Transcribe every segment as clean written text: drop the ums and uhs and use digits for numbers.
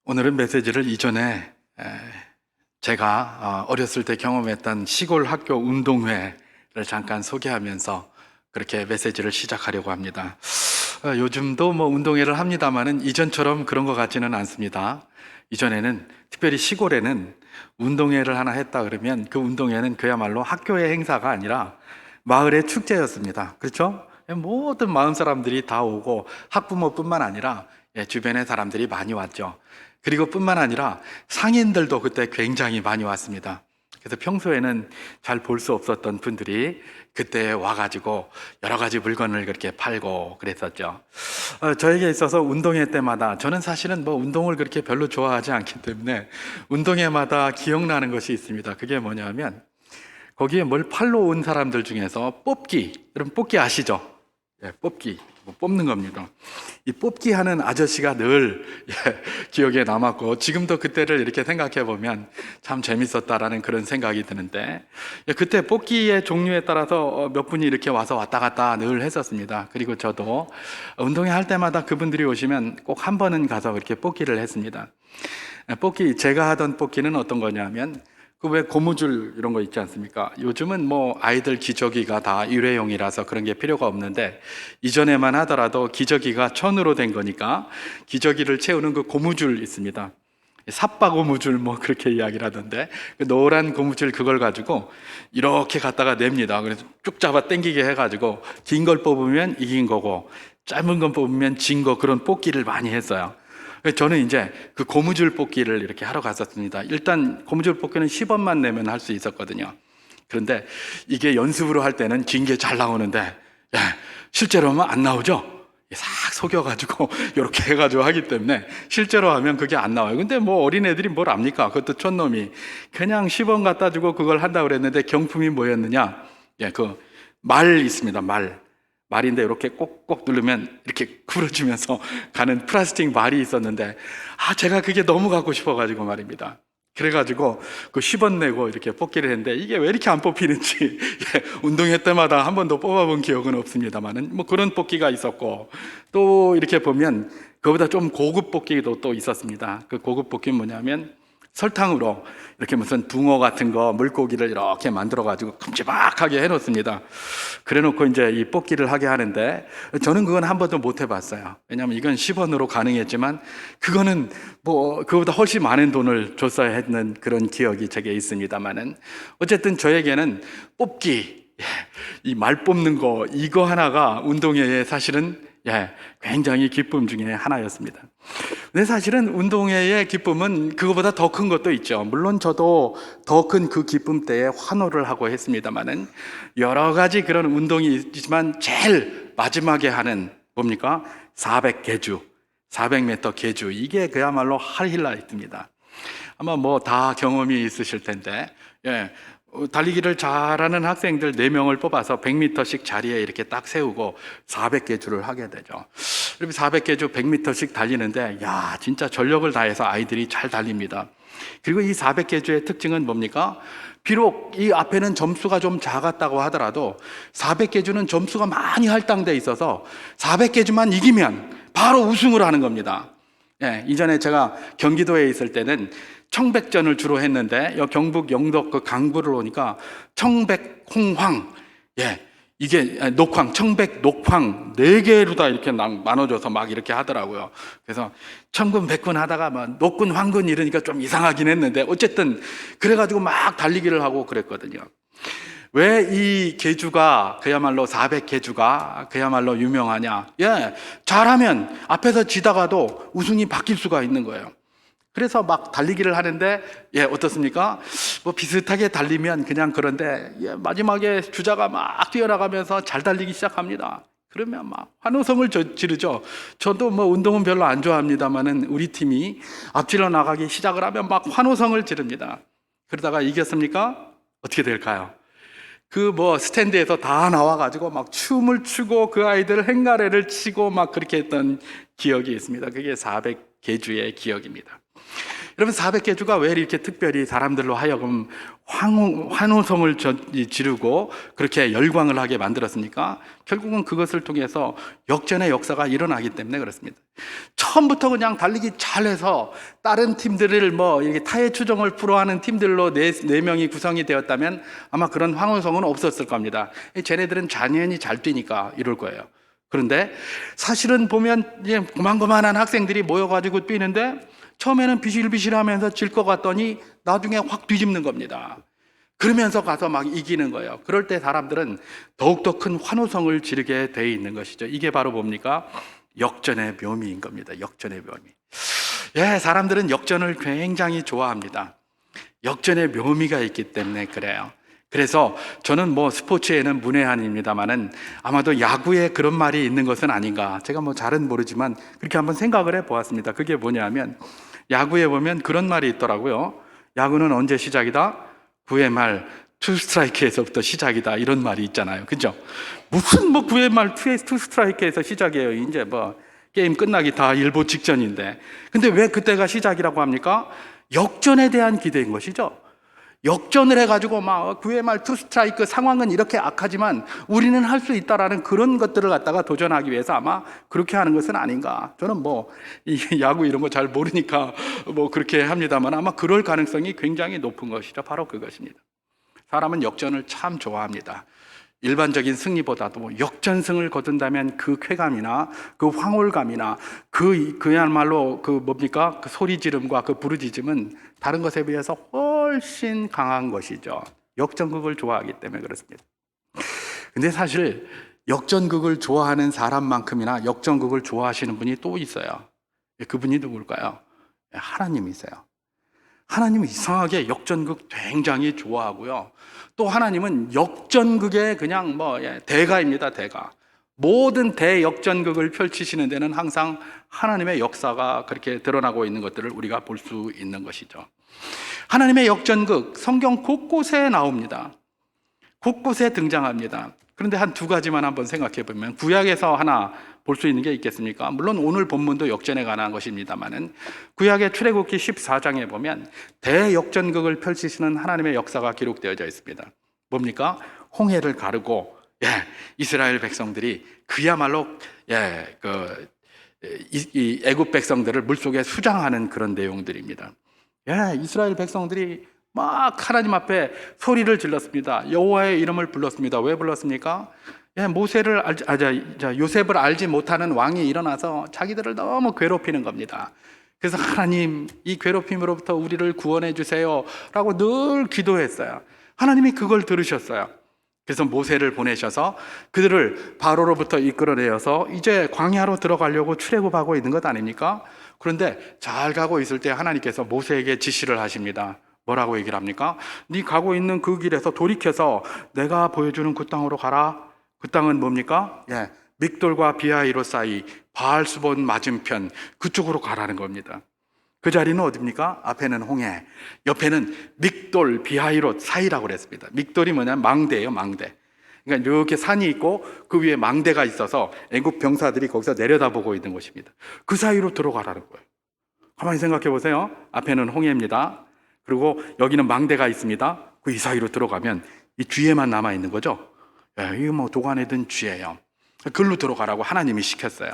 오늘은 메시지를 이전에 제가 어렸을 때 경험했던 시골 학교 운동회를 잠깐 소개하면서 그렇게 메시지를 시작하려고 합니다. 요즘도 뭐 운동회를 합니다만은 이전처럼 그런 것 같지는 않습니다. 이전에는 특별히 시골에는 운동회를 하나 했다 그러면 그 운동회는 그야말로 학교의 행사가 아니라 마을의 축제였습니다. 그렇죠? 모든 마을 사람들이 다 오고 학부모뿐만 아니라 주변의 사람들이 많이 왔죠. 그리고 뿐만 아니라 상인들도 그때 굉장히 많이 왔습니다. 그래서 평소에는 잘 볼 수 없었던 분들이 그때 와가지고 여러 가지 물건을 그렇게 팔고 그랬었죠. 저에게 있어서 운동회 때마다, 저는 사실은 뭐 운동을 그렇게 별로 좋아하지 않기 때문에 운동회마다 기억나는 것이 있습니다. 그게 뭐냐면 거기에 뭘 팔러 온 사람들 중에서 뽑기, 여러분 뽑기 아시죠? 뽑기, 뭐 뽑는 겁니다. 이 뽑기 하는 아저씨가 늘 기억에 남았고, 지금도 그때를 이렇게 생각해 보면 참 재밌었다라는 그런 생각이 드는데, 그때 뽑기의 종류에 따라서 몇 분이 이렇게 와서 왔다 갔다 늘 했었습니다. 그리고 저도 운동회 할 때마다 그분들이 오시면 꼭 한 번은 가서 그렇게 뽑기를 했습니다. 뽑기, 제가 하던 뽑기는 어떤 거냐면, 그 왜 고무줄 이런 거 있지 않습니까? 요즘은 뭐 아이들 기저귀가 다 일회용이라서 그런 게 필요가 없는데, 이전에만 하더라도 기저귀가 천으로 된 거니까 기저귀를 채우는 그 고무줄 있습니다. 삽바 고무줄 뭐 그렇게 이야기를 하던데, 그 노란 고무줄 그걸 가지고 이렇게 갖다가 냅니다. 그래서 쭉 잡아 당기게 해가지고 긴 걸 뽑으면 이긴 거고 짧은 건 뽑으면 진 거, 그런 뽑기를 많이 했어요. 저는 이제 그 고무줄 뽑기를 이렇게 하러 갔었습니다. 일단 고무줄 뽑기는 10원만 내면 할 수 있었거든요. 그런데 이게 연습으로 할 때는 긴 게 잘 나오는데, 실제로 하면 안 나오죠? 싹 속여가지고 이렇게 해가지고 하기 때문에 실제로 하면 그게 안 나와요. 근데 뭐 어린애들이 뭘 압니까? 그것도 촌놈이 그냥 10원 갖다 주고 그걸 한다고 그랬는데, 경품이 뭐였느냐? 그 말 있습니다. 말인데 이렇게 꼭꼭 누르면 이렇게 굴어주면서 가는 플라스틱 말이 있었는데, 제가 그게 너무 갖고 싶어가지고 말입니다. 그래가지고 그 10원 내고 이렇게 뽑기를 했는데, 이게 왜 이렇게 안 뽑히는지 운동회 때마다 한 번도 뽑아본 기억은 없습니다만은 뭐 그런 뽑기가 있었고, 또 이렇게 보면 그보다 좀 고급 뽑기도 또 있었습니다. 그 고급 뽑기는 뭐냐면 설탕으로 이렇게 무슨 붕어 같은 거, 물고기를 이렇게 만들어 가지고 큼지막하게 해놓습니다. 그래놓고 이제 이 뽑기를 하게 하는데, 저는 그건 한 번도 못 해봤어요. 왜냐하면 이건 10원으로 가능했지만 그거는 뭐 그보다 훨씬 많은 돈을 줬어야 했는 그런 기억이 제게 있습니다만은, 어쨌든 저에게는 뽑기, 이 말 뽑는 거, 이거 하나가 운동회에 사실은 굉장히 기쁨 중에 하나였습니다. 근데 사실은 운동회의 기쁨은 그거보다 더 큰 것도 있죠. 물론 저도 더 큰 그 기쁨 때에 환호를 하고 했습니다만은, 여러 가지 그런 운동이 있지만 제일 마지막에 하는 뭡니까? 400계주, 400m 계주, 이게 그야말로 하이라이트입니다. 아마 뭐 다 경험이 있으실 텐데, 달리기를 잘하는 학생들 4명을 뽑아서 100m씩 자리에 이렇게 딱 세우고 400계주를 하게 되죠. 그리고 400계주 100m씩 달리는데, 진짜 전력을 다해서 아이들이 잘 달립니다. 그리고 이 400계주의 특징은 뭡니까? 비록 이 앞에는 점수가 좀 작았다고 하더라도 400계주는 점수가 많이 할당돼 있어서 400계주만 이기면 바로 우승을 하는 겁니다. 이전에 제가 경기도에 있을 때는 청백전을 주로 했는데, 경북 영덕 그 강부를 오니까 청백, 홍황, 이게 녹황, 청백, 녹황 4개로 다 이렇게 나눠줘서 막 이렇게 하더라고요. 그래서 천군, 백군 하다가 막 녹군, 황군 이러니까 좀 이상하긴 했는데, 어쨌든 그래가지고 막 달리기를 하고 그랬거든요. 왜 이 계주가 그야말로 400계주가 그야말로 유명하냐? 잘하면 앞에서 지다가도 우승이 바뀔 수가 있는 거예요. 그래서 막 달리기를 하는데, 어떻습니까? 뭐 비슷하게 달리면 그냥 그런데, 마지막에 주자가 막 뛰어나가면서 잘 달리기 시작합니다. 그러면 막 환호성을 지르죠. 저도 뭐 운동은 별로 안 좋아합니다만은 우리 팀이 앞질러 나가기 시작을 하면 막 환호성을 지릅니다. 그러다가 이겼습니까? 어떻게 될까요? 그 뭐 스탠드에서 다 나와가지고 막 춤을 추고 그 아이들 행가래를 치고 막 그렇게 했던 기억이 있습니다. 그게 400계주의 기억입니다. 여러분 400개 주가 왜 이렇게 특별히 사람들로 하여금 환호성을 지르고 그렇게 열광을 하게 만들었습니까? 결국은 그것을 통해서 역전의 역사가 일어나기 때문에 그렇습니다. 처음부터 그냥 달리기 잘해서 다른 팀들을 뭐 이렇게 타의 추종을 불허하는 팀들로 네 명이 구성이 되었다면 아마 그런 환호성은 없었을 겁니다. 쟤네들은 잔연히 잘 뛰니까 이럴 거예요. 그런데 사실은 보면 고만고만한 학생들이 모여가지고 뛰는데 처음에는 비실비실하면서 질 것 같더니 나중에 확 뒤집는 겁니다. 그러면서 가서 막 이기는 거예요. 그럴 때 사람들은 더욱더 큰 환호성을 지르게 돼 있는 것이죠. 이게 바로 뭡니까? 역전의 묘미인 겁니다. 역전의 묘미. 예, 사람들은 역전을 굉장히 좋아합니다. 역전의 묘미가 있기 때문에 그래요. 그래서 저는 뭐 스포츠에는 문외한입니다만은 아마도 야구에 그런 말이 있는 것은 아닌가. 제가 뭐 잘은 모르지만 그렇게 한번 생각을 해 보았습니다. 그게 뭐냐면 야구에 보면 그런 말이 있더라고요. 야구는 언제 시작이다? 9회 말 투 스트라이크에서부터 시작이다. 이런 말이 있잖아요. 그죠? 무슨 뭐 9회 말 투 스트라이크에서 시작이에요. 이제 뭐 게임 끝나기 다 일보 직전인데. 근데 왜 그때가 시작이라고 합니까? 역전에 대한 기대인 것이죠. 역전을 해가지고 막 9회 말 투 스트라이크 상황은 이렇게 악하지만 우리는 할 수 있다라는 그런 것들을 갖다가 도전하기 위해서 아마 그렇게 하는 것은 아닌가. 저는 뭐 이 야구 이런 거 잘 모르니까 뭐 그렇게 합니다만 아마 그럴 가능성이 굉장히 높은 것이죠. 바로 그것입니다. 사람은 역전을 참 좋아합니다. 일반적인 승리보다도 역전승을 거둔다면 그 쾌감이나 그 황홀감이나 그야말로 그 뭡니까? 그 소리 지름과 그 부르짖음은 다른 것에 비해서 훨씬 강한 것이죠. 역전극을 좋아하기 때문에 그렇습니다. 근데 사실 역전극을 좋아하는 사람만큼이나 역전극을 좋아하시는 분이 또 있어요. 그분이 누굴까요? 하나님이세요. 하나님은 이상하게 역전극 굉장히 좋아하고요. 또 하나님은 역전극의 그냥 대가입니다, 대가. 모든 대역전극을 펼치시는 데는 항상 하나님의 역사가 그렇게 드러나고 있는 것들을 우리가 볼 수 있는 것이죠. 하나님의 역전극, 성경 곳곳에 나옵니다. 곳곳에 등장합니다. 그런데 한 두 가지만 한번 생각해 보면 구약에서 하나 볼 수 있는 게 있겠습니까? 물론 오늘 본문도 역전에 관한 것입니다만은 구약의 출애굽기 14장에 보면 대역전극을 펼치시는 하나님의 역사가 기록되어져 있습니다. 뭡니까? 홍해를 가르고 이스라엘 백성들이 그야말로 이 애굽 백성들을 물속에 수장하는 그런 내용들입니다. 이스라엘 백성들이 막 하나님 앞에 소리를 질렀습니다. 여호와의 이름을 불렀습니다. 왜 불렀습니까? 요셉을 알지 못하는 왕이 일어나서 자기들을 너무 괴롭히는 겁니다. 그래서 하나님, 이 괴롭힘으로부터 우리를 구원해 주세요 라고 늘 기도했어요. 하나님이 그걸 들으셨어요. 그래서 모세를 보내셔서 그들을 바로로부터 이끌어내어서 이제 광야로 들어가려고 출애굽하고 있는 것 아닙니까? 그런데 잘 가고 있을 때 하나님께서 모세에게 지시를 하십니다. 뭐라고 얘기를 합니까? 네 가고 있는 그 길에서 돌이켜서 내가 보여주는 그 땅으로 가라. 그 땅은 뭡니까? 믹돌과 비하이로 사이 바알수본 맞은편 그쪽으로 가라는 겁니다. 그 자리는 어디입니까? 앞에는 홍해, 옆에는 믹돌, 비하이롯 사이라고 그랬습니다. 믹돌이 뭐냐면 망대예요, 망대. 그러니까 이렇게 산이 있고 그 위에 망대가 있어서 애굽 병사들이 거기서 내려다보고 있는 곳입니다. 그 사이로 들어가라는 거예요. 가만히 생각해 보세요. 앞에는 홍해입니다. 그리고 여기는 망대가 있습니다. 그 이 사이로 들어가면 이 뒤에만 남아 있는 거죠. 이게 뭐 도관에 든 쥐예요. 글로 들어가라고 하나님이 시켰어요.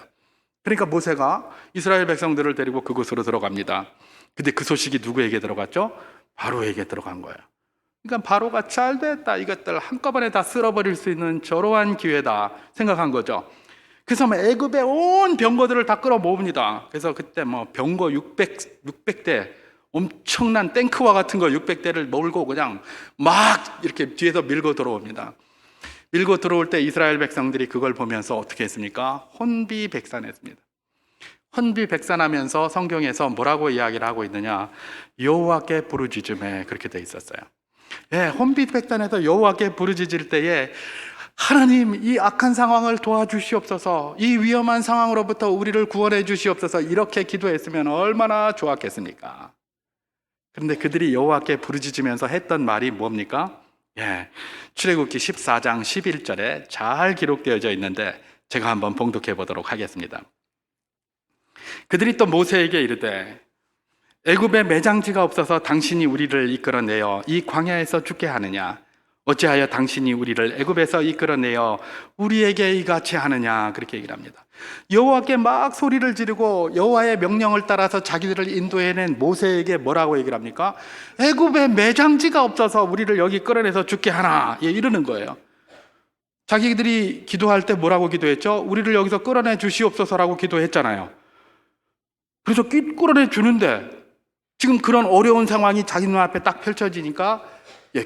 그러니까 모세가 이스라엘 백성들을 데리고 그곳으로 들어갑니다. 근데 그 소식이 누구에게 들어갔죠? 바로에게 들어간 거예요. 그러니까 바로가 잘 됐다, 이것들 한꺼번에 다 쓸어버릴 수 있는 저러한 기회다 생각한 거죠. 그래서 애굽의 온 병거들을 다 끌어모읍니다. 그래서 그때 병거 600대 엄청난 탱크와 같은 거 600대를 몰고 그냥 막 이렇게 뒤에서 밀고 들어옵니다. 밀고 들어올 때 이스라엘 백성들이 그걸 보면서 어떻게 했습니까? 혼비백산했습니다. 혼비백산하면서 성경에서 뭐라고 이야기를 하고 있느냐? 여호와께 부르짖음에 그렇게 돼 있었어요. 혼비백산해서 여호와께 부르짖을 때에 하나님, 이 악한 상황을 도와주시옵소서, 이 위험한 상황으로부터 우리를 구원해 주시옵소서, 이렇게 기도했으면 얼마나 좋았겠습니까? 그런데 그들이 여호와께 부르짖으면서 했던 말이 뭡니까? 출애굽기 14장 11절에 잘 기록되어져 있는데 제가 한번 봉독해 보도록 하겠습니다. 그들이 또 모세에게 이르되 애굽에 매장지가 없어서 당신이 우리를 이끌어내어 이 광야에서 죽게 하느냐? 어찌하여 당신이 우리를 애굽에서 이끌어내어 우리에게 이같이 하느냐? 그렇게 얘기를 합니다. 여호와께 막 소리를 지르고 여호와의 명령을 따라서 자기들을 인도해낸 모세에게 뭐라고 얘기를 합니까? 애굽에 매장지가 없어서 우리를 여기 끌어내서 죽게 하나? 예, 이러는 거예요. 자기들이 기도할 때 뭐라고 기도했죠? 우리를 여기서 끌어내 주시옵소서라고 기도했잖아요. 그래서 끌어내 주는데 지금 그런 어려운 상황이 자기 눈앞에 딱 펼쳐지니까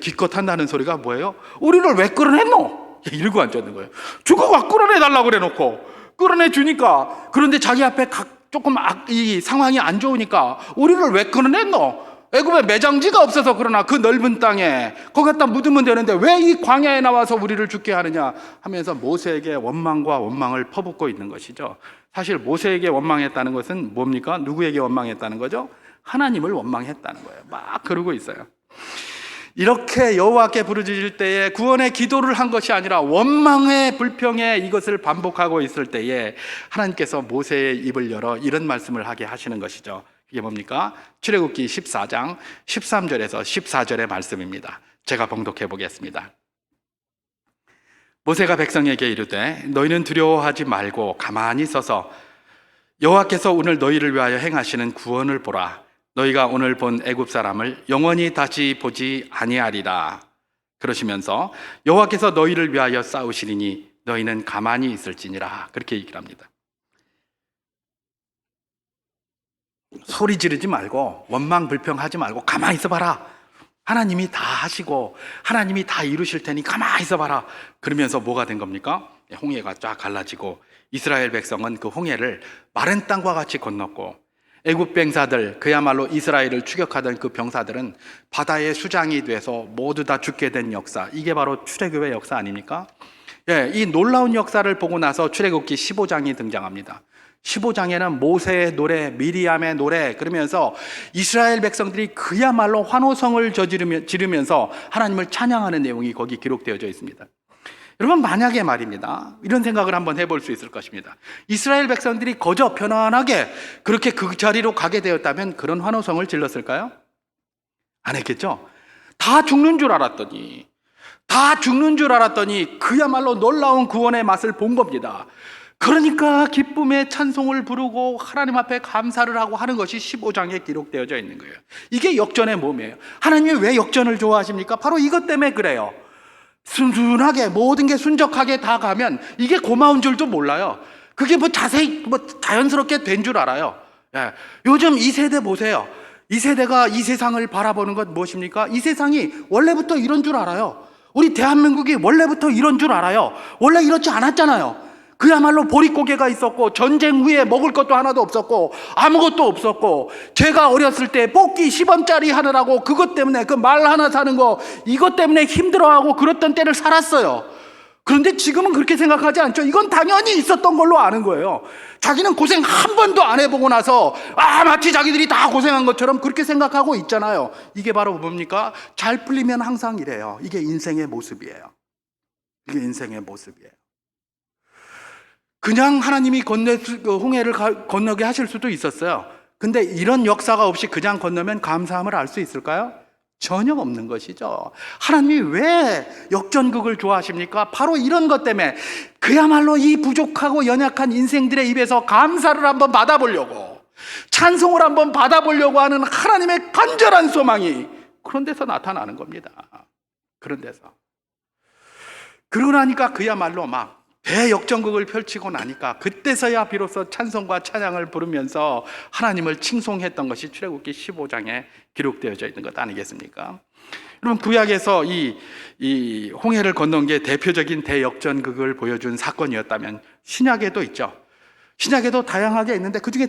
기껏 한다는 소리가 뭐예요? 우리를 왜 끌어냈노? 이러고 앉아있는 거예요. 죽어가 끌어내달라고 그래놓고 끌어내 주니까, 그런데 자기 앞에 조금 이 상황이 안 좋으니까 우리를 왜 끌어냈노? 애굽에 매장지가 없어서 그러나 그 넓은 땅에 거기다 묻으면 되는데 왜 이 광야에 나와서 우리를 죽게 하느냐 하면서 모세에게 원망과 원망을 퍼붓고 있는 것이죠. 사실 모세에게 원망했다는 것은 뭡니까? 누구에게 원망했다는 거죠? 하나님을 원망했다는 거예요. 막 그러고 있어요. 이렇게 여호와께 부르짖을 때에 구원의 기도를 한 것이 아니라 원망의 불평에 이것을 반복하고 있을 때에 하나님께서 모세의 입을 열어 이런 말씀을 하게 하시는 것이죠. 이게 뭡니까? 출애굽기 14장 13절에서 14절의 말씀입니다. 제가 봉독해 보겠습니다. 모세가 백성에게 이르되 너희는 두려워하지 말고 가만히 서서 여호와께서 오늘 너희를 위하여 행하시는 구원을 보라. 너희가 오늘 본 애굽 사람을 영원히 다시 보지 아니하리라. 그러시면서 여호와께서 너희를 위하여 싸우시리니 너희는 가만히 있을지니라. 그렇게 얘기를 합니다. 소리 지르지 말고 원망 불평하지 말고 가만히 있어봐라. 하나님이 다 하시고 하나님이 다 이루실 테니 가만히 있어봐라. 그러면서 뭐가 된 겁니까? 홍해가 쫙 갈라지고 이스라엘 백성은 그 홍해를 마른 땅과 같이 건넜고 애굽 병사들, 그야말로 이스라엘을 추격하던 그 병사들은 바다의 수장이 돼서 모두 다 죽게 된 역사, 이게 바로 출애굽의 역사 아닙니까? 이 놀라운 역사를 보고 나서 출애굽기 15장이 등장합니다. 15장에는 모세의 노래, 미리암의 노래, 그러면서 이스라엘 백성들이 그야말로 환호성을 지르면서 하나님을 찬양하는 내용이 거기 기록되어져 있습니다. 여러분, 만약에 말입니다, 이런 생각을 한번 해볼 수 있을 것입니다. 이스라엘 백성들이 거저 편안하게 그렇게 그 자리로 가게 되었다면 그런 환호성을 질렀을까요? 안 했겠죠? 다 죽는 줄 알았더니 그야말로 놀라운 구원의 맛을 본 겁니다. 그러니까 기쁨의 찬송을 부르고 하나님 앞에 감사를 하고 하는 것이 15장에 기록되어져 있는 거예요. 이게 역전의 몸이에요. 하나님이 왜 역전을 좋아하십니까? 바로 이것 때문에 그래요. 순순하게 모든 게 순적하게 다 가면 이게 고마운 줄도 몰라요. 그게 자세히 자연스럽게 된 줄 알아요. 요즘 이 세대 보세요. 이 세대가 이 세상을 바라보는 것 무엇입니까? 이 세상이 원래부터 이런 줄 알아요. 우리 대한민국이 원래부터 이런 줄 알아요. 원래 이렇지 않았잖아요. 그야말로 보릿고개가 있었고 전쟁 후에 먹을 것도 하나도 없었고 아무것도 없었고, 제가 어렸을 때 뽑기 10원짜리 하느라고 그것 때문에 그 말 하나 사는 거 이것 때문에 힘들어하고 그랬던 때를 살았어요. 그런데 지금은 그렇게 생각하지 않죠. 이건 당연히 있었던 걸로 아는 거예요. 자기는 고생 한 번도 안 해보고 나서 마치 자기들이 다 고생한 것처럼 그렇게 생각하고 있잖아요. 이게 바로 뭡니까? 잘 풀리면 항상 이래요. 이게 인생의 모습이에요. 이게 인생의 모습이에요. 그냥 하나님이 홍해를 건너게 하실 수도 있었어요. 근데 이런 역사가 없이 그냥 건너면 감사함을 알 수 있을까요? 전혀 없는 것이죠. 하나님이 왜 역전극을 좋아하십니까? 바로 이런 것 때문에 그야말로 이 부족하고 연약한 인생들의 입에서 감사를 한번 받아보려고, 찬송을 한번 받아보려고 하는 하나님의 간절한 소망이 그런 데서 나타나는 겁니다. 그런 데서. 그러고 나니까 그야말로 막 대역전극을 펼치고 나니까 그때서야 비로소 찬송과 찬양을 부르면서 하나님을 칭송했던 것이 출애굽기 15장에 기록되어져 있는 것 아니겠습니까? 여러분, 구약에서 이 홍해를 건넌 게 대표적인 대역전극을 보여준 사건이었다면 신약에도 있죠. 신약에도 다양하게 있는데 그중에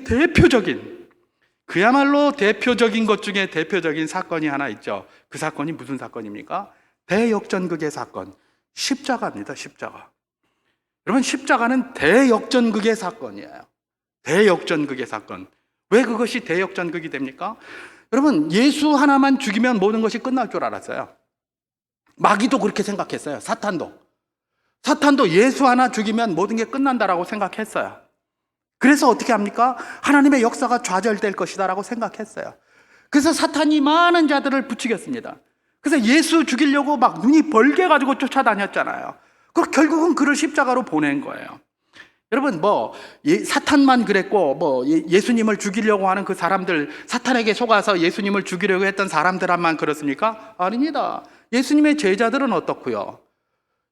그야말로 대표적인 것 중에 대표적인 사건이 하나 있죠. 그 사건이 무슨 사건입니까? 대역전극의 사건, 십자가입니다. 십자가. 여러분, 십자가는 대역전극의 사건이에요. 대역전극의 사건. 왜 그것이 대역전극이 됩니까? 여러분, 예수 하나만 죽이면 모든 것이 끝날 줄 알았어요. 마귀도 그렇게 생각했어요. 사탄도 예수 하나 죽이면 모든 게 끝난다라고 생각했어요. 그래서 어떻게 합니까? 하나님의 역사가 좌절될 것이다 라고 생각했어요. 그래서 사탄이 많은 자들을 부추겼습니다. 그래서 예수 죽이려고 막 눈이 벌게 가지고 쫓아다녔잖아요. 그리고 결국은 그를 십자가로 보낸 거예요. 여러분, 사탄만 그랬고, 예수님을 죽이려고 하는 그 사람들, 사탄에게 속아서 예수님을 죽이려고 했던 사람들만 그렇습니까? 아닙니다. 예수님의 제자들은 어떻고요?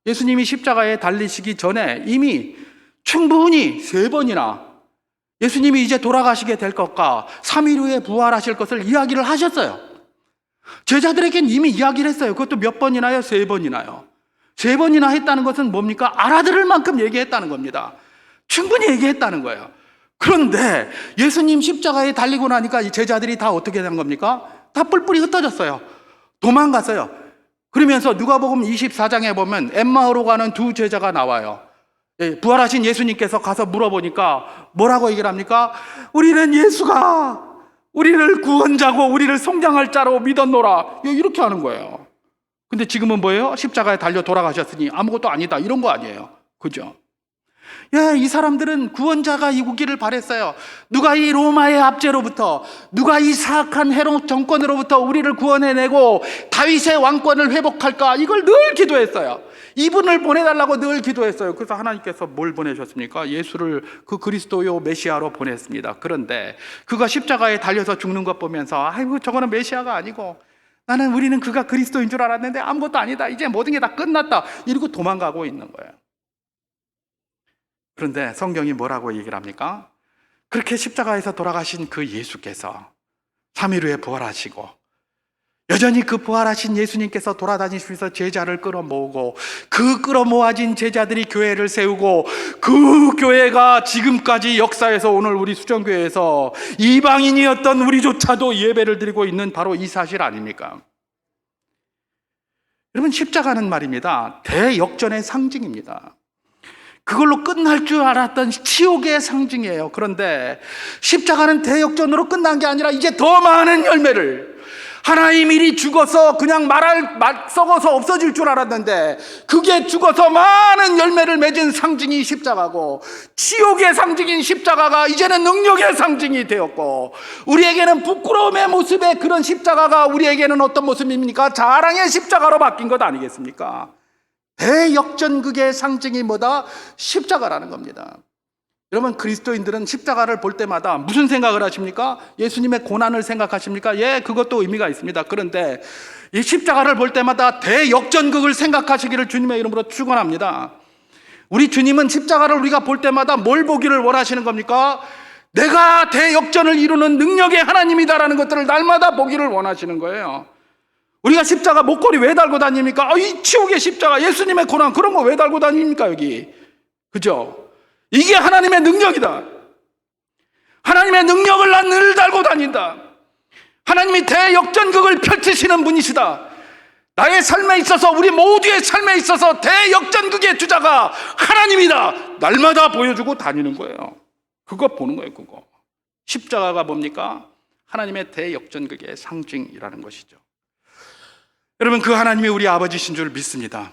예수님이 십자가에 달리시기 전에 이미 충분히 3번이나 예수님이 이제 돌아가시게 될 것과 3일 후에 부활하실 것을 이야기를 하셨어요. 제자들에겐 이미 이야기를 했어요. 그것도 몇 번이나요? 3번이나요. 3번이나 했다는 것은 뭡니까? 알아들을 만큼 얘기했다는 겁니다. 충분히 얘기했다는 거예요. 그런데 예수님 십자가에 달리고 나니까 이 제자들이 다 어떻게 된 겁니까? 다 뿔뿔이 흩어졌어요. 도망갔어요. 그러면서 누가복음 24장에 보면 엠마오로 가는 2 제자가 나와요. 부활하신 예수님께서 가서 물어보니까 뭐라고 얘기를 합니까? 우리는 예수가 우리를 구원자고 우리를 성장할 자로 믿었노라. 이렇게 하는 거예요. 근데 지금은 뭐예요? 십자가에 달려 돌아가셨으니 아무것도 아니다. 이런 거 아니에요. 그죠? 이 사람들은 구원자가 오기를 바랬어요. 누가 이 로마의 압제로부터, 누가 이 사악한 헤롯 정권으로부터 우리를 구원해내고 다윗의 왕권을 회복할까? 이걸 늘 기도했어요. 이분을 보내달라고 늘 기도했어요. 그래서 하나님께서 뭘 보내셨습니까? 예수를 그 그리스도요 메시아로 보냈습니다. 그런데 그가 십자가에 달려서 죽는 것 보면서 아이고 저거는 메시아가 아니고 우리는 그가 그리스도인 줄 알았는데 아무것도 아니다. 이제 모든 게 다 끝났다. 이러고 도망가고 있는 거예요. 그런데 성경이 뭐라고 얘기를 합니까? 그렇게 십자가에서 돌아가신 그 예수께서 3일 후에 부활하시고 여전히 그 부활하신 예수님께서 돌아다니시면서 제자를 끌어모으고 그 끌어모아진 제자들이 교회를 세우고 그 교회가 지금까지 역사에서 오늘 우리 수정교회에서 이방인이었던 우리조차도 예배를 드리고 있는 바로 이 사실 아닙니까? 여러분, 십자가는 말입니다, 대역전의 상징입니다. 그걸로 끝날 줄 알았던 치욕의 상징이에요. 그런데 십자가는 대역전으로 끝난 게 아니라 이제 더 많은 열매를, 하나님 일이 죽어서 그냥 썩어서 없어질 줄 알았는데 그게 죽어서 많은 열매를 맺은 상징이 십자가고, 치욕의 상징인 십자가가 이제는 능력의 상징이 되었고, 우리에게는 부끄러움의 모습의 그런 십자가가 우리에게는 어떤 모습입니까? 자랑의 십자가로 바뀐 것 아니겠습니까? 대역전극의 상징이 뭐다? 십자가라는 겁니다. 여러분, 그리스도인들은 십자가를 볼 때마다 무슨 생각을 하십니까? 예수님의 고난을 생각하십니까? 그것도 의미가 있습니다. 그런데 이 십자가를 볼 때마다 대역전극을 생각하시기를 주님의 이름으로 축원합니다. 우리 주님은 십자가를 우리가 볼 때마다 뭘 보기를 원하시는 겁니까? 내가 대역전을 이루는 능력의 하나님이다라는 것들을 날마다 보기를 원하시는 거예요. 우리가 십자가 목걸이 왜 달고 다닙니까? 이 치욕의 십자가, 예수님의 고난, 그런 거 왜 달고 다닙니까 여기? 그죠? 이게 하나님의 능력이다. 하나님의 능력을 난 늘 달고 다닌다. 하나님이 대역전극을 펼치시는 분이시다. 나의 삶에 있어서, 우리 모두의 삶에 있어서 대역전극의 주자가 하나님이다. 날마다 보여주고 다니는 거예요. 그거 보는 거예요. 그거. 십자가가 뭡니까? 하나님의 대역전극의 상징이라는 것이죠. 여러분, 그 하나님이 우리 아버지신 줄 믿습니다.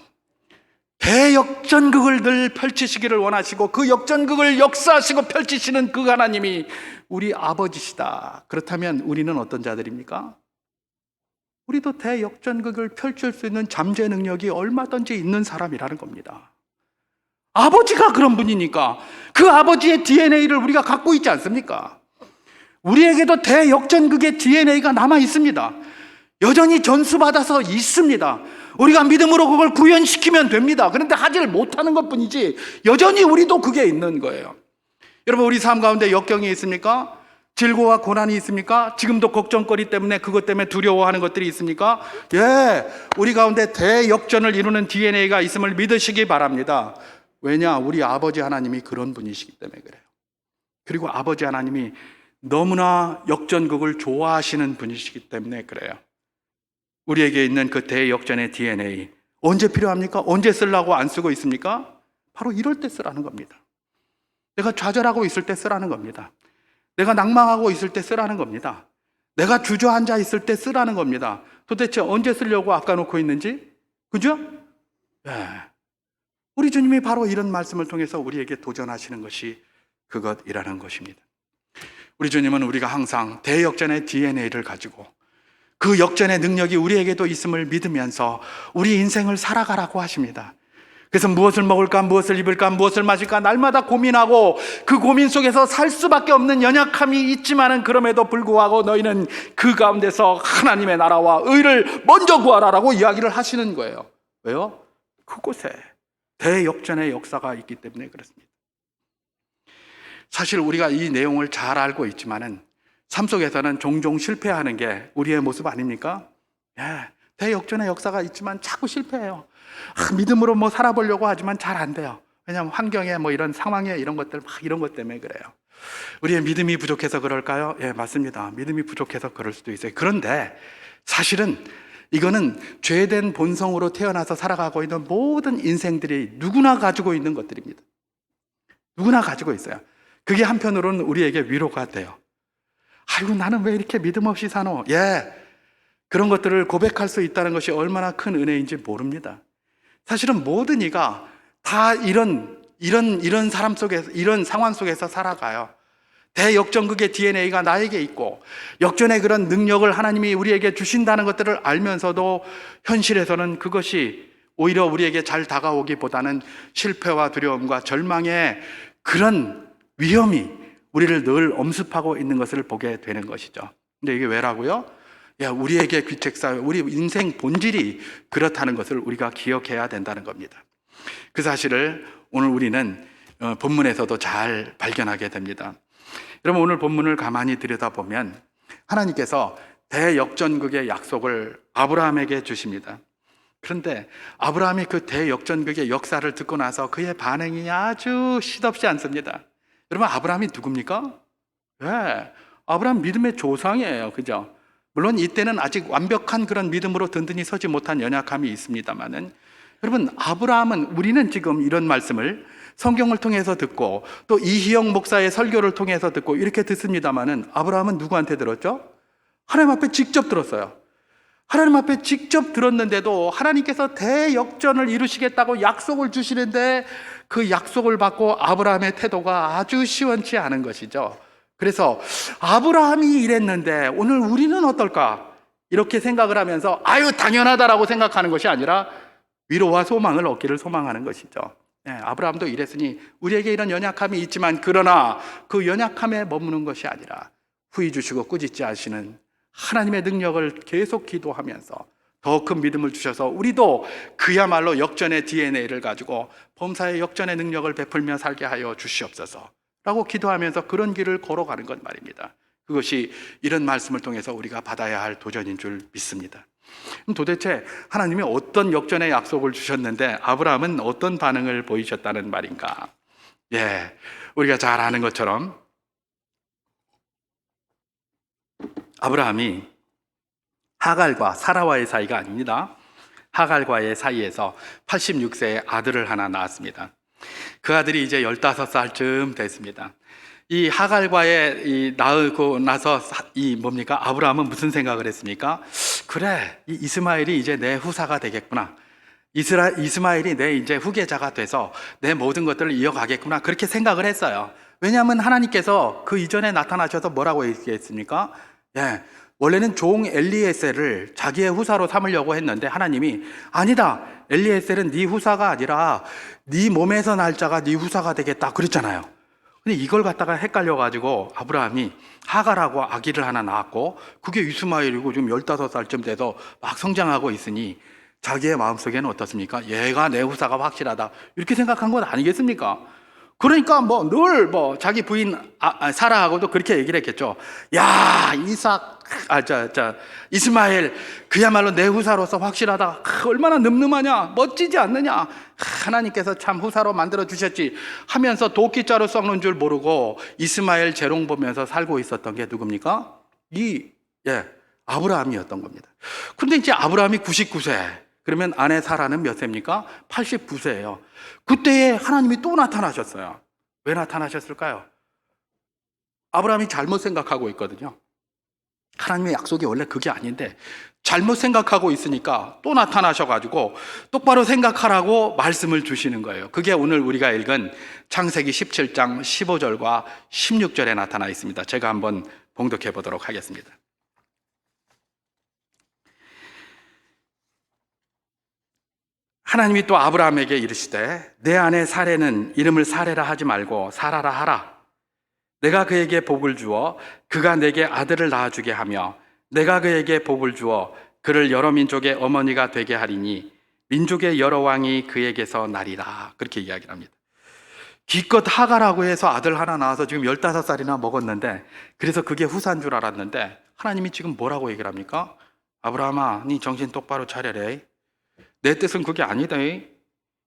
대역전극을 늘 펼치시기를 원하시고 그 역전극을 역사하시고 펼치시는 그 하나님이 우리 아버지시다. 그렇다면 우리는 어떤 자들입니까? 우리도 대역전극을 펼칠 수 있는 잠재 능력이 얼마든지 있는 사람이라는 겁니다. 아버지가 그런 분이니까 그 아버지의 DNA를 우리가 갖고 있지 않습니까? 우리에게도 대역전극의 DNA가 남아 있습니다. 여전히 전수받아서 있습니다. 우리가 믿음으로 그걸 구현시키면 됩니다. 그런데 하지를 못하는 것뿐이지 여전히 우리도 그게 있는 거예요. 여러분, 우리 삶 가운데 역경이 있습니까? 질고와 고난이 있습니까? 지금도 걱정거리 때문에, 그것 때문에 두려워하는 것들이 있습니까? 우리 가운데 대역전을 이루는 DNA가 있음을 믿으시기 바랍니다. 왜냐? 우리 아버지 하나님이 그런 분이시기 때문에 그래요. 그리고 아버지 하나님이 너무나 역전극을 좋아하시는 분이시기 때문에 그래요. 우리에게 있는 그 대역전의 DNA, 언제 필요합니까? 언제 쓰려고 안 쓰고 있습니까? 바로 이럴 때 쓰라는 겁니다. 내가 좌절하고 있을 때 쓰라는 겁니다. 내가 낭망하고 있을 때 쓰라는 겁니다. 내가 주저앉아 있을 때 쓰라는 겁니다. 도대체 언제 쓰려고 아껴놓고 있는지? 그죠? 우리 주님이 바로 이런 말씀을 통해서 우리에게 도전하시는 것이 그것이라는 것입니다. 우리 주님은 우리가 항상 대역전의 DNA를 가지고 그 역전의 능력이 우리에게도 있음을 믿으면서 우리 인생을 살아가라고 하십니다. 그래서 무엇을 먹을까, 무엇을 입을까, 무엇을 마실까 날마다 고민하고 그 고민 속에서 살 수밖에 없는 연약함이 있지만은 그럼에도 불구하고 너희는 그 가운데서 하나님의 나라와 의를 먼저 구하라라고 이야기를 하시는 거예요. 왜요? 그곳에 대역전의 역사가 있기 때문에 그렇습니다. 사실 우리가 이 내용을 잘 알고 있지만은 삶 속에서는 종종 실패하는 게 우리의 모습 아닙니까? 대역전의 역사가 있지만 자꾸 실패해요. 믿음으로 뭐 살아보려고 하지만 잘 안 돼요. 왜냐하면 환경에 뭐 이런 상황에 이런 것들 막 이런 것 때문에 그래요. 우리의 믿음이 부족해서 그럴까요? 예, 맞습니다. 믿음이 부족해서 그럴 수도 있어요. 그런데 사실은 이거는 죄된 본성으로 태어나서 살아가고 있는 모든 인생들이 누구나 가지고 있는 것들입니다. 누구나 가지고 있어요. 그게 한편으로는 우리에게 위로가 돼요. 아이고, 나는 왜 이렇게 믿음 없이 사노? 그런 것들을 고백할 수 있다는 것이 얼마나 큰 은혜인지 모릅니다. 사실은 모든 이가 다 이런 사람 속에서, 이런 상황 속에서 살아가요. 대역전극의 DNA가 나에게 있고 역전의 그런 능력을 하나님이 우리에게 주신다는 것들을 알면서도 현실에서는 그것이 오히려 우리에게 잘 다가오기보다는 실패와 두려움과 절망의 그런 위험이 우리를 늘 엄습하고 있는 것을 보게 되는 것이죠. 근데 이게 왜라고요? 우리에게 귀책사회, 우리 인생 본질이 그렇다는 것을 우리가 기억해야 된다는 겁니다. 그 사실을 오늘 우리는 본문에서도 잘 발견하게 됩니다. 여러분, 오늘 본문을 가만히 들여다보면 하나님께서 대역전극의 약속을 아브라함에게 주십니다. 그런데 아브라함이 그 대역전극의 역사를 듣고 나서 그의 반응이 아주 시덥지 않습니다. 여러분, 아브라함이 누굽니까? 아브라함 믿음의 조상이에요. 그죠? 물론 이때는 아직 완벽한 그런 믿음으로 든든히 서지 못한 연약함이 있습니다만은, 여러분, 아브라함은, 우리는 지금 이런 말씀을 성경을 통해서 듣고 또 이희영 목사의 설교를 통해서 듣고 이렇게 듣습니다만은, 아브라함은 누구한테 들었죠? 하나님 앞에 직접 들었어요. 하나님 앞에 직접 들었는데도 하나님께서 대역전을 이루시겠다고 약속을 주시는데 그 약속을 받고 아브라함의 태도가 아주 시원치 않은 것이죠. 그래서 아브라함이 이랬는데 오늘 우리는 어떨까? 이렇게 생각을 하면서 아유, 당연하다라고 생각하는 것이 아니라 위로와 소망을 얻기를 소망하는 것이죠. 아브라함도 이랬으니 우리에게 이런 연약함이 있지만, 그러나 그 연약함에 머무는 것이 아니라 후히 주시고 꾸짖지 않으시는 하나님의 능력을 계속 기도하면서 더 큰 믿음을 주셔서 우리도 그야말로 역전의 DNA를 가지고 범사의 역전의 능력을 베풀며 살게 하여 주시옵소서 라고 기도하면서 그런 길을 걸어가는 것 말입니다. 그것이 이런 말씀을 통해서 우리가 받아야 할 도전인 줄 믿습니다. 그럼 도대체 하나님이 어떤 역전의 약속을 주셨는데 아브라함은 어떤 반응을 보이셨다는 말인가? 우리가 잘 아는 것처럼 아브라함이 하갈과 사라와의 사이가 아닙니다. 하갈과의 사이에서 86세의 아들을 하나 낳았습니다. 그 아들이 이제 15살쯤 됐습니다. 이 하갈과의 낳고 나서 아브라함은 무슨 생각을 했습니까? 그래, 이 이스마엘이 이제 내 후사가 되겠구나. 이스마엘이 내 이제 후계자가 돼서 내 모든 것들을 이어가겠구나. 그렇게 생각을 했어요. 왜냐하면 하나님께서 그 이전에 나타나셔서 뭐라고 얘기했습니까? 원래는 종 엘리에셀을 자기의 후사로 삼으려고 했는데 하나님이 아니다, 엘리에셀은 네 후사가 아니라 네 몸에서 날 자가 네 후사가 되겠다 그랬잖아요. 근데 이걸 갖다가 헷갈려가지고 아브라함이 하갈하고 아기를 하나 낳았고 그게 이스마엘이고 지금 15살쯤 돼서 막 성장하고 있으니 자기의 마음속에는 어떻습니까? 얘가 내 후사가 확실하다 이렇게 생각한 건 아니겠습니까? 그러니까 늘 자기 부인 사라하고도 그렇게 얘기를 했겠죠. 야, 이스마엘 그야말로 내 후사로서 확실하다. 얼마나 늠름하냐, 멋지지 않느냐. 하나님께서 참 후사로 만들어 주셨지 하면서 도끼자루 썩는 줄 모르고 이스마엘 재롱 보면서 살고 있었던 게 누굽니까? 아브라함이었던 겁니다. 근데 이제 아브라함이 99세, 그러면 아내 사라는 몇 세입니까? 89세예요. 그때에 하나님이 또 나타나셨어요. 왜 나타나셨을까요? 아브라함이 잘못 생각하고 있거든요. 하나님의 약속이 원래 그게 아닌데 잘못 생각하고 있으니까 또 나타나셔가지고 똑바로 생각하라고 말씀을 주시는 거예요. 그게 오늘 우리가 읽은 창세기 17장 15절과 16절에 나타나 있습니다. 제가 한번 봉독해 보도록 하겠습니다. 하나님이 또 아브라함에게 이르시되 내 아내 사레는 이름을 사레라 하지 말고 사라라 하라. 내가 그에게 복을 주어 그가 내게 아들을 낳아주게 하며 내가 그에게 복을 주어 그를 여러 민족의 어머니가 되게 하리니 민족의 여러 왕이 그에게서 나리라. 그렇게 이야기를 합니다. 기껏 하가라고 해서 아들 하나 낳아서 지금 15살이나 먹었는데, 그래서 그게 후사인 줄 알았는데 하나님이 지금 뭐라고 얘기를 합니까? 아브라함아, 네 정신 똑바로 차려래. 내 뜻은 그게 아니다.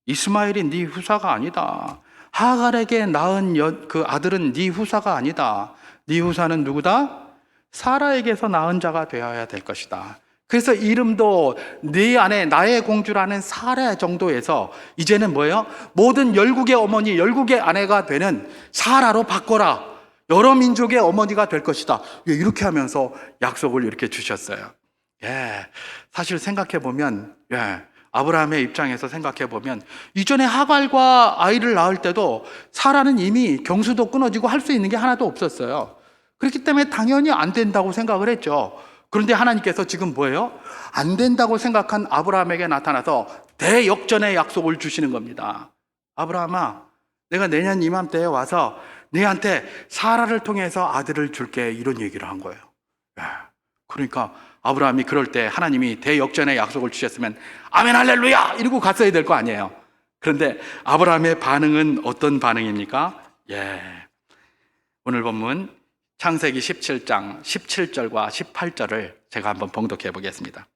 이스마엘이 네 후사가 아니다. 하갈에게 낳은 그 아들은 네 후사가 아니다. 네 후사는 누구다? 사라에게서 낳은 자가 되어야 될 것이다. 그래서 이름도 네 아내 나의 공주라는 사라 정도에서 이제는 뭐예요? 모든 열국의 어머니, 열국의 아내가 되는 사라로 바꿔라. 여러 민족의 어머니가 될 것이다. 이렇게 하면서 약속을 이렇게 주셨어요. 사실 생각해보면, 아브라함의 입장에서 생각해보면 이전에 하갈과 아이를 낳을 때도 사라는 이미 경수도 끊어지고 할 수 있는 게 하나도 없었어요. 그렇기 때문에 당연히 안 된다고 생각을 했죠. 그런데 하나님께서 지금 뭐예요? 안 된다고 생각한 아브라함에게 나타나서 대역전의 약속을 주시는 겁니다. 아브라함아, 내가 내년 이맘때에 와서 너한테 사라를 통해서 아들을 줄게, 이런 얘기를 한 거예요. 그러니까 아브라함이 그럴 때 하나님이 대역전의 약속을 주셨으면 아멘 할렐루야 이러고 갔어야 될 거 아니에요. 그런데 아브라함의 반응은 어떤 반응입니까? 오늘 본문 창세기 17장 17절과 18절을 제가 한번 봉독해 보겠습니다.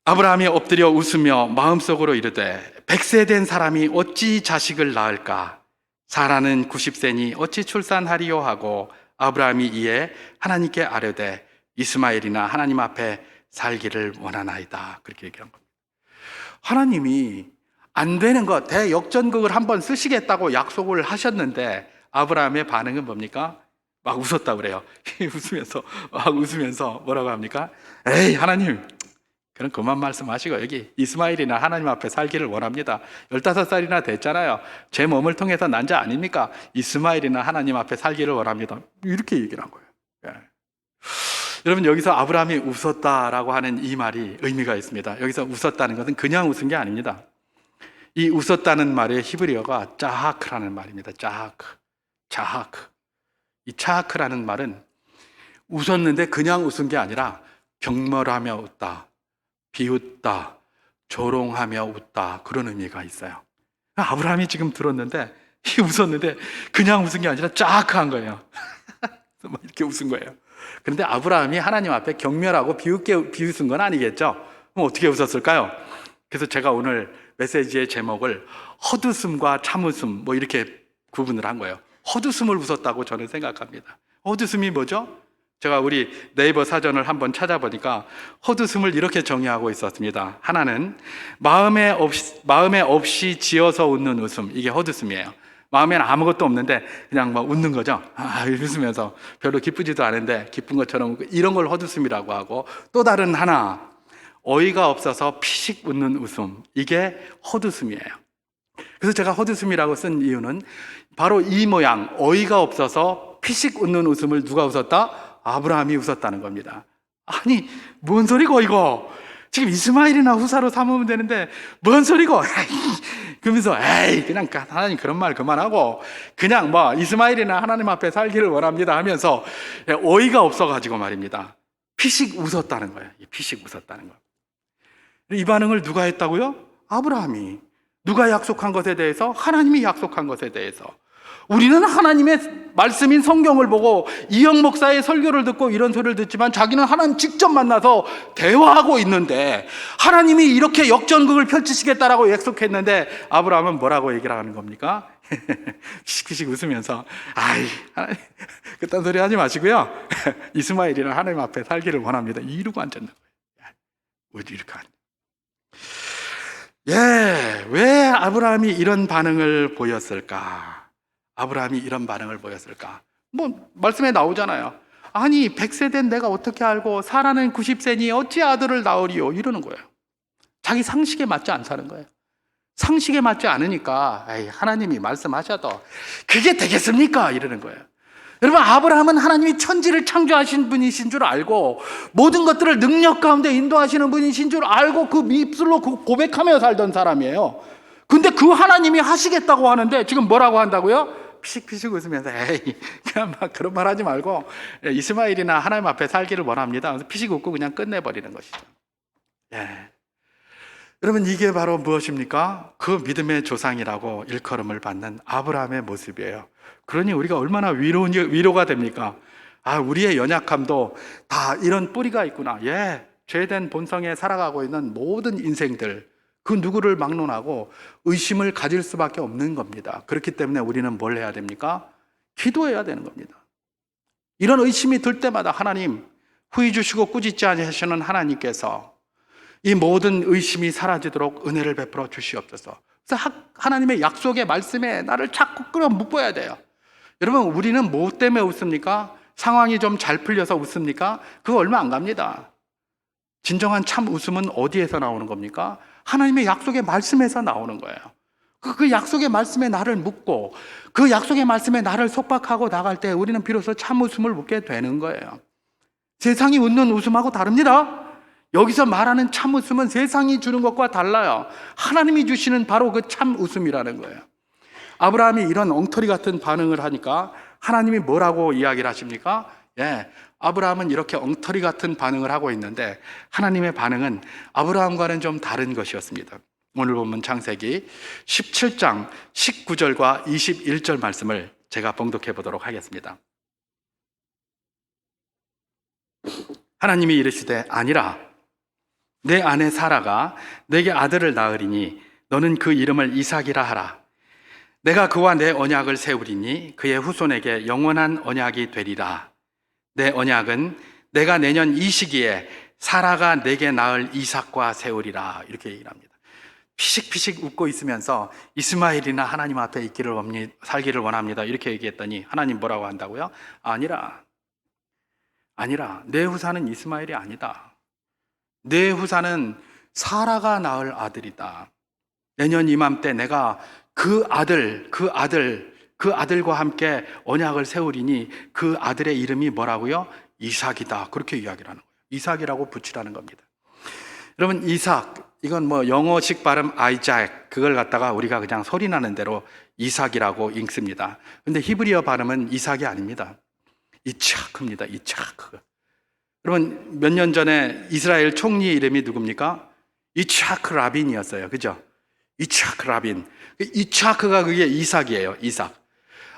아브라함이 엎드려 웃으며 마음속으로 이르되 100세 된 사람이 어찌 자식을 낳을까? 사라는 90세니 어찌 출산하리요 하고 아브라함이 이에 하나님께 아뢰되 이스마엘이나 하나님 앞에 살기를 원하나이다. 그렇게 얘기한 겁니다. 하나님이 안 되는 것, 대역전극을 한번 쓰시겠다고 약속을 하셨는데 아브라함의 반응은 뭡니까? 막 웃었다 그래요. 웃으면서 뭐라고 합니까? 에이 하나님, 그럼 그만 말씀하시고 여기 이스마엘이나 하나님 앞에 살기를 원합니다. 15살이나 됐잖아요. 제 몸을 통해서 난 자 아닙니까? 이스마엘이나 하나님 앞에 살기를 원합니다. 이렇게 얘기를 한 거예요. 여러분, 여기서 아브라함이 웃었다라고 하는 이 말이 의미가 있습니다. 여기서 웃었다는 것은 그냥 웃은 게 아닙니다. 이 웃었다는 말의 히브리어가 짜하크라는 말입니다. 짜하크. 이 짜하크라는 말은 웃었는데 그냥 웃은 게 아니라 경멸하며 웃다, 비웃다, 조롱하며 웃다, 그런 의미가 있어요. 아브라함이 지금 들었는데 웃었는데 그냥 웃은 게 아니라 짜하크한 거예요. 이렇게 웃은 거예요. 그런데 아브라함이 하나님 앞에 경멸하고 비웃은 건 아니겠죠? 그럼 어떻게 웃었을까요? 그래서 제가 오늘 메시지의 제목을 헛웃음과 참웃음 이렇게 구분을 한 거예요. 헛웃음을 웃었다고 저는 생각합니다. 헛웃음이 뭐죠? 제가 우리 네이버 사전을 한번 찾아보니까 헛웃음을 이렇게 정의하고 있었습니다. 하나는 마음에 없이 지어서 웃는 웃음, 이게 헛웃음이에요. 마음에는 아무것도 없는데 그냥 막 웃는 거죠. 웃으면서 별로 기쁘지도 않은데 기쁜 것처럼, 이런 걸 헛웃음이라고 하고, 또 다른 하나, 어이가 없어서 피식 웃는 웃음, 이게 헛웃음이에요. 그래서 제가 헛웃음이라고 쓴 이유는 바로 이 모양, 어이가 없어서 피식 웃는 웃음을 누가 웃었다? 아브라함이 웃었다는 겁니다. 아니, 뭔 소리고 이거? 지금 이스마엘이나 후사로 삼으면 되는데 뭔 소리고? 그러면서 그냥 하나님 그런 말 그만하고 그냥 이스마엘이나 하나님 앞에 살기를 원합니다 하면서 어이가 없어가지고 말입니다. 피식 웃었다는 거예요. 피식 웃었다는 거. 이 반응을 누가 했다고요? 아브라함이. 누가 약속한 것에 대해서? 하나님이 약속한 것에 대해서. 우리는 하나님의 말씀인 성경을 보고 이영 목사의 설교를 듣고 이런 소리를 듣지만 자기는 하나님 직접 만나서 대화하고 있는데 하나님이 이렇게 역전극을 펼치시겠다라고 약속했는데 아브라함은 뭐라고 얘기를 하는 겁니까? 피식피식 웃으면서 하나님 그딴 소리 하지 마시고요. 이스마엘이랑 하나님 앞에 살기를 원합니다. 이러고 앉았는 거예요. 어디 이렇게 왜 아브라함이 이런 반응을 보였을까? 아브라함이 이런 반응을 보였을까? 말씀에 나오잖아요. 아니 100세 된 내가 어떻게 알고 사라는 90세니 어찌 아들을 낳으리요? 이러는 거예요. 자기 상식에 맞지 않다는 거예요. 상식에 맞지 않으니까 하나님이 말씀하셔도 그게 되겠습니까? 이러는 거예요. 여러분, 아브라함은 하나님이 천지를 창조하신 분이신 줄 알고 모든 것들을 능력 가운데 인도하시는 분이신 줄 알고 그 입술로 고백하며 살던 사람이에요. 근데 그 하나님이 하시겠다고 하는데 지금 뭐라고 한다고요? 피식피식 웃으면서 에이, 그냥 막 그런 말 하지 말고 이스마엘이나 하나님 앞에 살기를 원합니다. 그래서 피식 웃고 그냥 끝내버리는 것이죠. 예. 여러분, 이게 바로 무엇입니까? 그 믿음의 조상이라고 일컬음을 받는 아브라함의 모습이에요. 그러니 우리가 얼마나 위로가 됩니까? 아, 우리의 연약함도 다 이런 뿌리가 있구나. 예, 죄된 본성에 살아가고 있는 모든 인생들, 그 누구를 막론하고 의심을 가질 수밖에 없는 겁니다. 그렇기 때문에 우리는 뭘 해야 됩니까? 기도해야 되는 겁니다. 이런 의심이 들 때마다 하나님, 후회 주시고 꾸짖지 아니하시는 하나님께서 이 모든 의심이 사라지도록 은혜를 베풀어 주시옵소서. 그래서 하나님의 약속의 말씀에 나를 자꾸 끌어 묶어야 돼요. 여러분, 우리는 뭐 때문에 웃습니까? 상황이 좀 잘 풀려서 웃습니까? 그거 얼마 안 갑니다. 진정한 참 웃음은 어디에서 나오는 겁니까? 하나님의 약속의 말씀에서 나오는 거예요. 그 약속의 말씀에 나를 묻고 그 약속의 말씀에 나를 속박하고 나갈 때 우리는 비로소 참 웃음을 웃게 되는 거예요. 세상이 웃는 웃음하고 다릅니다. 여기서 말하는 참 웃음은 세상이 주는 것과 달라요. 하나님이 주시는 바로 그 참 웃음이라는 거예요. 아브라함이 이런 엉터리 같은 반응을 하니까 하나님이 뭐라고 이야기를 하십니까? 예, 아브라함은 이렇게 엉터리 같은 반응을 하고 있는데 하나님의 반응은 아브라함과는 좀 다른 것이었습니다. 오늘 보면 창세기 17장 19절과 21절 말씀을 제가 봉독해 보도록 하겠습니다. 하나님이 이르시되 아니라 내 아내 사라가 내게 아들을 낳으리니 너는 그 이름을 이삭이라 하라. 내가 그와 내 언약을 세우리니 그의 후손에게 영원한 언약이 되리라. 내 언약은 내가 내년 이 시기에 사라가 내게 낳을 이삭과 세우리라. 이렇게 얘기를 합니다. 피식피식 웃고 있으면서 이스마엘이나 하나님 앞에 살기를 원합니다. 이렇게 얘기했더니 하나님 뭐라고 한다고요? 아니라 내 후사는 이스마엘이 아니다. 내 후사는 사라가 낳을 아들이다. 내년 이맘때 내가 그 아들과 함께 언약을 세우리니 그 아들의 이름이 뭐라고요? 이삭이다. 그렇게 이야기를 하는 거예요. 이삭이라고 붙이라는 겁니다. 여러분, 이삭, 이건 뭐 영어식 발음 아이작, 그걸 갖다가 우리가 그냥 소리 나는 대로 이삭이라고 읽습니다. 근데 히브리어 발음은 이삭이 아닙니다. 이차크입니다. 이차크. 여러분, 몇 년 전에 이스라엘 총리 이름이 누굽니까? 이차크 라빈이었어요. 그죠? 이차크 라빈. 이차크가 그게 이삭이에요. 이삭.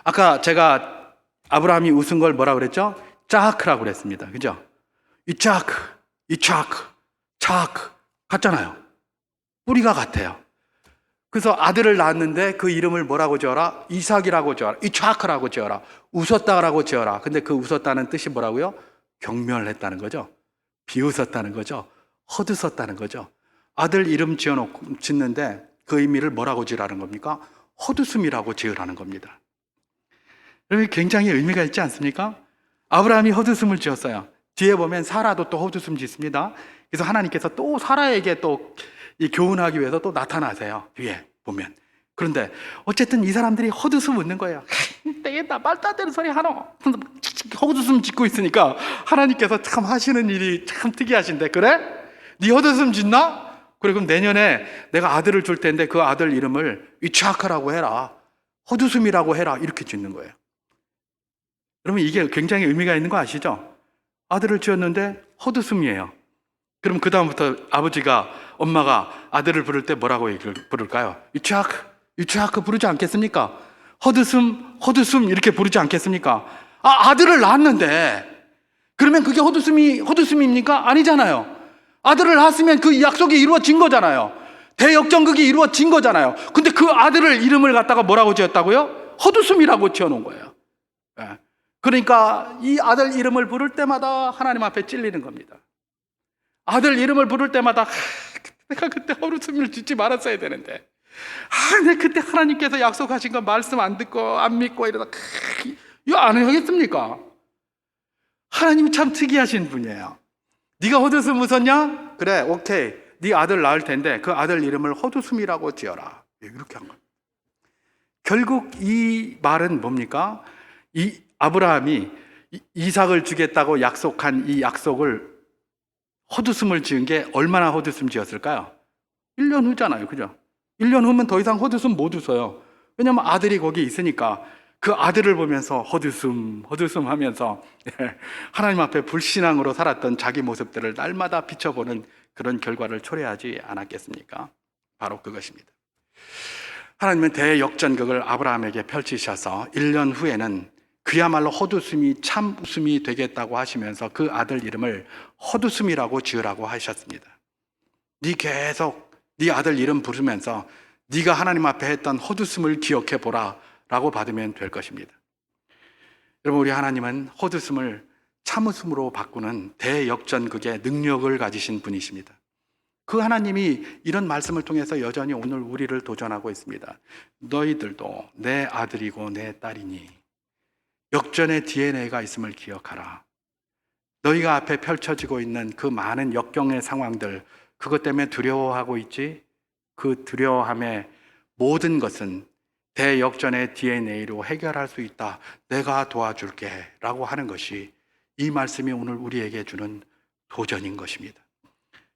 아까 제가 아브라함이 웃은 걸 뭐라 그랬죠? 짜크라고 그랬습니다. 그죠? 이차크, 차크. 같잖아요. 뿌리가 같아요. 그래서 아들을 낳았는데 그 이름을 뭐라고 지어라? 이삭이라고 지어라. 이차크라고 지어라. 웃었다라고 지어라. 근데 그 웃었다는 뜻이 뭐라고요? 경멸했다는 거죠. 비웃었다는 거죠. 헛웃었다는 거죠. 아들 이름 짓는데 그 의미를 뭐라고 지으라는 겁니까? 헛웃음이라고 지으라는 겁니다. 여러분, 굉장히 의미가 있지 않습니까? 아브라함이 헛웃음을 지었어요. 뒤에 보면 사라도 또 헛웃음 짓습니다. 그래서 하나님께서 또 사라에게 또 이 교훈하기 위해서 또 나타나세요. 뒤에 보면. 그런데 어쨌든 이 사람들이 헛웃음 웃는 거예요. 되겠다, 말도 안 되는 소리 하노. 헛웃음 짓고 있으니까 하나님께서 참 하시는 일이 참 특이하신데, 그래? 네 헛웃음 짓나? 그래, 그럼 내년에 내가 아들을 줄 텐데 그 아들 이름을 이츠하크라고 해라. 헛웃음이라고 해라. 이렇게 짓는 거예요. 여러분, 이게 굉장히 의미가 있는 거 아시죠? 아들을 지었는데 헛웃음이에요. 그럼 그 다음부터 엄마가 아들을 부를 때 뭐라고 부를까요? 이츠하크 부르지 않겠습니까? 헛웃음 이렇게 부르지 않겠습니까? 아들을 낳았는데 그러면 그게 헛웃음입니까? 아니잖아요. 아들을 낳았으면 그 약속이 이루어진 거잖아요. 대역전극이 이루어진 거잖아요. 근데 그 아들을 이름을 갖다가 뭐라고 지었다고요? 헛웃음이라고 지어놓은 거예요. 그러니까 이 아들 이름을 부를 때마다 하나님 앞에 찔리는 겁니다. 아들 이름을 부를 때마다 내가 그때 헛웃음을 짓지 말았어야 되는데, 내가 그때 하나님께서 약속하신 거 말씀 안 듣고 안 믿고 이러다 이거 안 하겠습니까? 하나님이 참 특이하신 분이에요. 네가 헛웃음 웃었냐? 그래, 오케이. 네 아들 낳을 텐데 그 아들 이름을 헛웃음이라고 지어라. 이렇게 한 거예요. 결국 이 말은 뭡니까? 이 아브라함이 이삭을 주겠다고 약속한 이 약속을 헛웃음을 지은 게 얼마나 헛웃음 지었을까요? 1년 후잖아요. 그죠? 1년 후면 더 이상 헛웃음 못 웃어요. 왜냐면 아들이 거기 있으니까 그 아들을 보면서 헛웃음 하면서 하나님 앞에 불신앙으로 살았던 자기 모습들을 날마다 비춰보는 그런 결과를 초래하지 않았겠습니까? 바로 그것입니다. 하나님은 대역전극을 아브라함에게 펼치셔서 1년 후에는 그야말로 헛웃음이 참 웃음이 되겠다고 하시면서 그 아들 이름을 헛웃음이라고 지으라고 하셨습니다. 네 계속 네 아들 이름 부르면서 네가 하나님 앞에 했던 헛웃음을 기억해 보라 라고 받으면 될 것입니다. 여러분, 우리 하나님은 헛웃음을 참웃음으로 바꾸는 대역전극의 능력을 가지신 분이십니다. 그 하나님이 이런 말씀을 통해서 여전히 오늘 우리를 도전하고 있습니다. 너희들도 내 아들이고 내 딸이니 역전의 DNA가 있음을 기억하라. 너희가 앞에 펼쳐지고 있는 그 많은 역경의 상황들, 그것 때문에 두려워하고 있지? 그 두려워함의 모든 것은 대역전의 DNA로 해결할 수 있다. 내가 도와줄게 라고 하는 것이 이 말씀이 오늘 우리에게 주는 도전인 것입니다.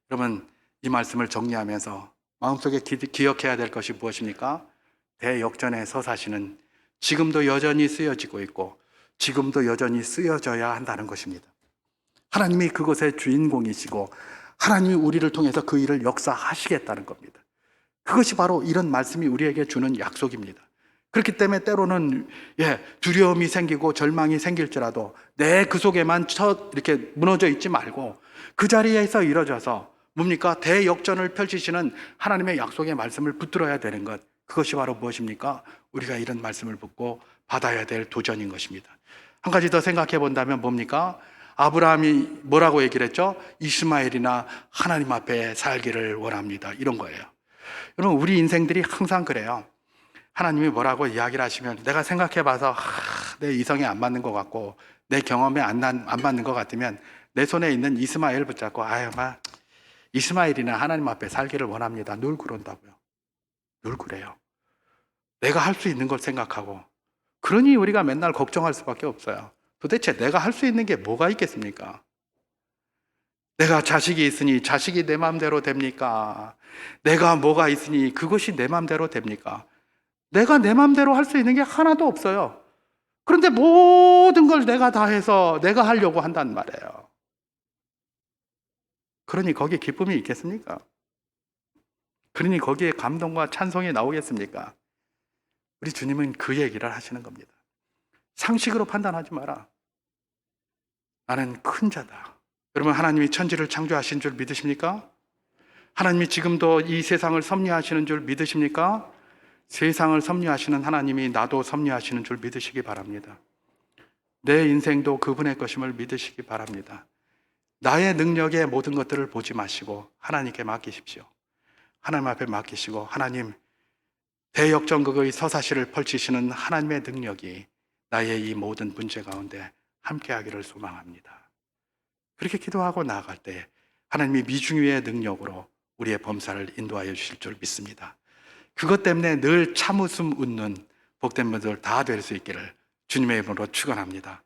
여러분, 이 말씀을 정리하면서 마음속에 기억해야 될 것이 무엇입니까? 대역전의 서사시는 지금도 여전히 쓰여지고 있고 지금도 여전히 쓰여져야 한다는 것입니다. 하나님이 그것의 주인공이시고 하나님이 우리를 통해서 그 일을 역사하시겠다는 겁니다. 그것이 바로 이런 말씀이 우리에게 주는 약속입니다. 그렇기 때문에 때로는 두려움이 생기고 절망이 생길지라도 내 그 속에만 이렇게 무너져 있지 말고 그 자리에서 일어져서 뭡니까? 대역전을 펼치시는 하나님의 약속의 말씀을 붙들어야 되는 것, 그것이 바로 무엇입니까? 우리가 이런 말씀을 붙고 받아야 될 도전인 것입니다. 한 가지 더 생각해 본다면 뭡니까? 아브라함이 뭐라고 얘기를 했죠? 이스마엘이나 하나님 앞에 살기를 원합니다. 이런 거예요. 여러분, 우리 인생들이 항상 그래요. 하나님이 뭐라고 이야기를 하시면 내가 생각해 봐서 내 이성에 안 맞는 것 같고 내 경험에 안 맞는 것 같으면 내 손에 있는 이스마엘 붙잡고 이스마엘이나 하나님 앞에 살기를 원합니다. 늘 그런다고요. 늘 그래요. 내가 할 수 있는 걸 생각하고, 그러니 우리가 맨날 걱정할 수밖에 없어요. 도대체 내가 할 수 있는 게 뭐가 있겠습니까? 내가 자식이 있으니 자식이 내 마음대로 됩니까? 내가 뭐가 있으니 그것이 내 마음대로 됩니까? 내가 내 마음대로 할 수 있는 게 하나도 없어요. 그런데 모든 걸 내가 다 해서 내가 하려고 한단 말이에요. 그러니 거기에 기쁨이 있겠습니까? 그러니 거기에 감동과 찬송이 나오겠습니까? 우리 주님은 그 얘기를 하시는 겁니다. 상식으로 판단하지 마라. 나는 큰 자다. 여러분, 하나님이 천지를 창조하신 줄 믿으십니까? 하나님이 지금도 이 세상을 섭리하시는 줄 믿으십니까? 세상을 섭리하시는 하나님이 나도 섭리하시는 줄 믿으시기 바랍니다. 내 인생도 그분의 것임을 믿으시기 바랍니다. 나의 능력의 모든 것들을 보지 마시고 하나님께 맡기십시오. 하나님 앞에 맡기시고, 하나님, 대역전극의 서사시를 펼치시는 하나님의 능력이 나의 이 모든 문제 가운데 함께하기를 소망합니다. 그렇게 기도하고 나아갈 때 하나님이 미중위의 능력으로 우리의 범사를 인도하여 주실 줄 믿습니다. 그것 때문에 늘 참웃음 웃는 복된 분들 다 될 수 있기를 주님의 이름으로 축원합니다.